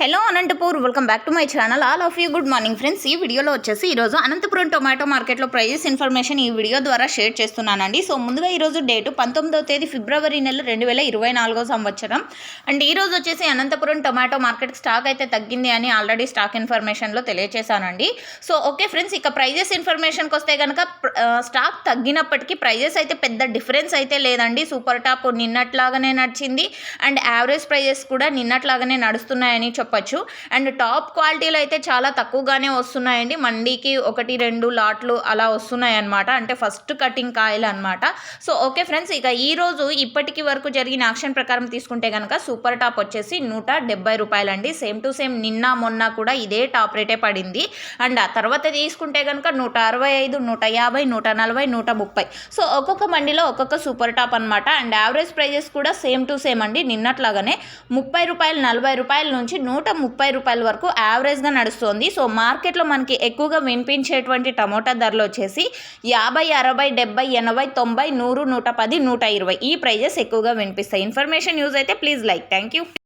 Hello Anantapur, welcome back to my channel. All of you good morning friends. ఈ వీడియోలో వచ్చేసి ఈరోజు అనంతపురం టొమాటో మార్కెట్లో ప్రైజెస్ ఇన్ఫర్మేషన్ ఈ వీడియో ద్వారా షేర్ చేస్తున్నానండి. సో ముందుగా ఈరోజు డేటు 19వ తేదీ ఫిబ్రవరి నెల 2024 సంవత్సరం. అండ్ ఈరోజు వచ్చేసి అనంతపురం టొమాటో మార్కెట్ స్టాక్ అయితే తగ్గింది అని ఆల్రెడీ స్టాక్ ఇన్ఫర్మేషన్లో తెలియజేశానండి. సో ఓకే ఫ్రెండ్స్, ఇక ప్రైజెస్ ఇన్ఫర్మేషన్కి వస్తే కనుక స్టాక్ తగ్గినప్పటికీ ప్రైజెస్ అయితే పెద్ద డిఫరెన్స్ అయితే లేదండి. సూపర్ టాప్ నిన్నట్లాగానే నడిచింది అండ్ యావరేజ్ ప్రైజెస్ కూడా నిన్నట్లాగానే నడుస్తున్నాయని చెప్పచ్చు. అండ్ టాప్ క్వాలిటీలో అయితే చాలా తక్కువగానే వస్తున్నాయండి. మండీకి 1-2 లాట్లు అలా వస్తున్నాయి అనమాట. అంటే ఫస్ట్ కటింగ్ కాయలు అనమాట. సో ఓకే ఫ్రెండ్స్, ఇక ఈరోజు ఇప్పటికి వరకు జరిగిన యాక్షన్ ప్రకారం తీసుకుంటే కనుక సూపర్ టాప్ వచ్చేసి 170 రూపాయలండి. సేమ్ టు సేమ్ నిన్న మొన్న కూడా ఇదే టాప్ రేటే పడింది. అండ్ ఆ తర్వాత తీసుకుంటే కనుక 165, 150, 140, 130. సో ఒక్కొక్క మండీలో ఒక్కొక్క సూపర్ టాప్ అనమాట. అండ్ యావరేజ్ ప్రైజెస్ కూడా సేమ్ టు సేమ్ అండి. నిన్నట్లాగానే 30 రూపాయలు, 40 రూపాయల నుంచి 130 రూపాయల వరకు యావరేజ్గా నడుస్తుంది. సో మార్కెట్లో మనకి ఎక్కువగా వినిపించేటువంటి టమోటా ధరలు వచ్చేసి 50, 60, 70, 80, 90, 100, 110, 120 ఈ ప్రైజెస్ ఎక్కువగా వినిపిస్తాయి. ఇన్ఫర్మేషన్ యూజ్ అయితే ప్లీజ్ లైక్. Thank you.